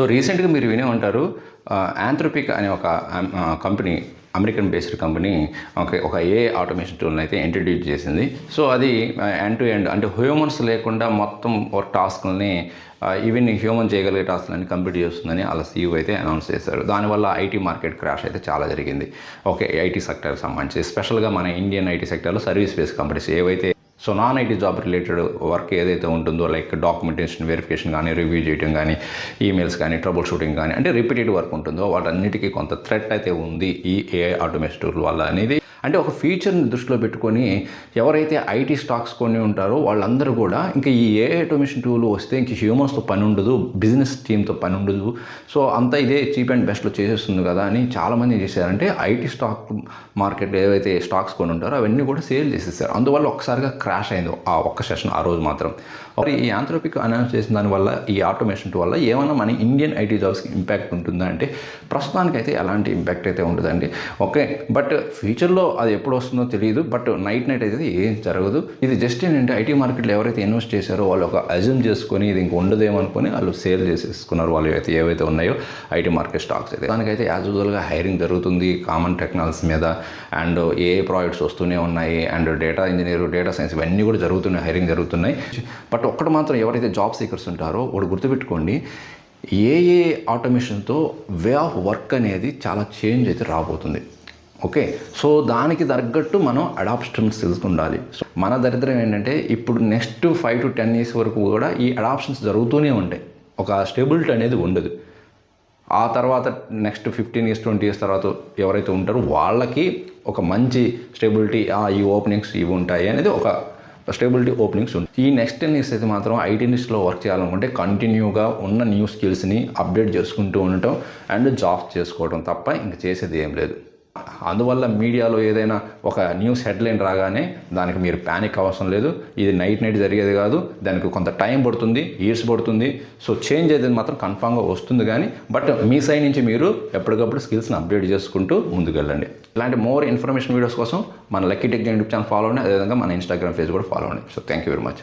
So రీసెంట్గా మీరు వినే ఉంటారు, యాంథ్రోపిక్ అనే ఒక కంపెనీ, అమెరికన్ బేస్డ్ కంపెనీ ఒక ఏఐ ఆటోమేషన్ టూల్ని అయితే ఇంట్రడ్యూస్ చేసింది. సో అది ఎండ్ టు ఎండ్ అంటే హ్యూమన్స్ లేకుండా మొత్తం వర్క్ టాస్క్ని ఈవెన్ హ్యూమన్ చేయగలిగే టాస్క్లని కంప్లీట్ చేస్తుందని అలా సీఈఓ అయితే అనౌన్స్ చేశారు. దానివల్ల ఐటీ మార్కెట్ క్రాష్ అయితే చాలా జరిగింది. ఐటీ సెక్టర్కి సంబంధించి స్పెషల్గా మన ఇండియన్ ఐటీ సెక్టర్లో సర్వీస్ బేస్డ్ కంపెనీస్ ఏవైతే non IT job related work ఏదైతే ఉంటుందో, లైక్ డాక్యుమెంటేషన్ వెరిఫికేషన్ కానీ, రివ్యూ చేయడం కానీ, ఈమెయిల్స్ కానీ, ట్రబుల్ షూటింగ్ కానీ, అంటే రిపీటెడ్ వర్క్ ఉంటుందో వాటన్నిటికీ కొంత థ్రెట్ అయితే ఉంది ఈ ఏఐ ఆటోమేషన్ టూల్ వల్ల అనేది. అంటే ఒక ఫ్యూచర్ని దృష్టిలో పెట్టుకొని ఎవరైతే ఐటీ స్టాక్స్ కొని ఉంటారో వాళ్ళందరూ కూడా ఇంకా ఈ ఏఐ ఆటోమేషన్ టూల్ వస్తే ఇంక హ్యూమన్స్తో పని ఉండదు, బిజినెస్ టీమ్తో పని ఉండదు, సో అంతా ఇదే చీప్ అండ్ బెస్ట్లో చేసేస్తుంది కదా అని చాలామంది ఏం చేశారంటే ఐటీ స్టాక్ మార్కెట్ ఏవైతే స్టాక్స్ కొని ఉంటారో అవన్నీ కూడా సేల్ చేసేసారు. అందువల్ల ఒక్కసారిగా క్రాష్ అయింది ఆ ఒక్క సెషన్ ఆ రోజు మాత్రం. ఈ యాంథ్రోపిక్ అనౌన్స్ చేసిన దానివల్ల, ఈ ఆటోమేషన్ వల్ల ఏమైనా మన ఇండియన్ ఐటీ జాబ్స్కి ఇంపాక్ట్ ఉంటుందా అంటే ప్రస్తుతానికైతే ఎలాంటి ఇంపాక్ట్ అయితే ఉండదండి. బట్ ఫ్యూచర్లో అది ఎప్పుడు వస్తుందో తెలియదు. బట్ నైట్ అయితే ఏం జరగదు. ఇది జస్ట్ ఏంటంటే ఐటీ మార్కెట్లో ఎవరైతే ఇన్వెస్ట్ చేశారో వాళ్ళు ఒక అజ్యూమ్ చేసుకొని ఇది ఇంక ఉండదేమనుకొని వాళ్ళు సేల్ చేసేసుకున్నారు వాళ్ళు అయితే ఏవైతే ఉన్నాయో ఐటీ మార్కెట్ స్టాక్స్ అయితే. దానికైతే యాజ్ యూజువల్గా హైరింగ్ జరుగుతుంది కామన్ టెక్నాలజీస్ మీద, అండ్ ఏఐ ప్రాజెక్ట్స్ వస్తూనే ఉన్నాయి, and data engineer, data science ఇవన్నీ కూడా జరుగుతున్నాయి, హైరింగ్ జరుగుతున్నాయి. బట్ ఒక్కటి మాత్రం ఎవరైతే జాబ్ సీకర్స్ ఉంటారో వాడు గుర్తుపెట్టుకోండి, ఏఏ ఆటోమేషన్తో వే ఆఫ్ వర్క్ అనేది చాలా చేంజ్ అయితే రాబోతుంది. సో దానికి తగ్గట్టు మనం అడాప్షన్ స్కిల్స్ ఉండాలి. సో మన దరిద్రం ఏంటంటే ఇప్పుడు నెక్స్ట్ 5 to 10 years వరకు కూడా ఈ అడాప్షన్స్ జరుగుతూనే ఉంటాయి, ఒక స్టెబిలిటీ అనేది ఉండదు. ఆ తర్వాత నెక్స్ట్ 15 years 20 years తర్వాత ఎవరైతే ఉంటారో వాళ్ళకి ఒక మంచి స్టెబిలిటీ, ఈ ఓపెనింగ్స్ ఇవి ఉంటాయి అనేది ఒక స్టేబిలిటీ ఓపెనింగ్స్ ఉంది. ఈ నెక్స్ట్ 10 years అయితే మాత్రం ఐటీ ఇండస్ట్రీలో వర్క్ చేయాలనుకుంటే కంటిన్యూగా ఉన్న న్యూ స్కిల్స్ని అప్డేట్ చేసుకుంటూ ఉండటం అండ్ జాబ్స్ చేసుకోవడం తప్ప ఇంక చేసేది ఏం లేదు. అందువల్ల మీడియాలో ఏదైనా ఒక న్యూస్ హెడ్లైన్ రాగానే దానికి మీరు ప్యానిక్ అవసరం లేదు. ఇది నైట్ జరిగేది కాదు, దానికి కొంత టైం పడుతుంది, ఇయర్స్ పడుతుంది. సో చేంజ్ అయితే మాత్రం కన్ఫామ్గా వస్తుంది. కానీ బట్ మీ సైడ్ నుంచి మీరు ఎప్పటికప్పుడు స్కిల్స్ని అప్డేట్ చేసుకుంటూ ముందుకెళ్ళండి. ఇలాంటి మోర్ ఇన్ఫర్మేషన్ వీడియోస్ కోసం మన lucky tech YouTube channel follow అవ్వండి. అదేవిధంగా మన ఇన్స్టాగ్రామ్ పేజ్ కూడా ఫాలో అవ్వండి. So thank you very much.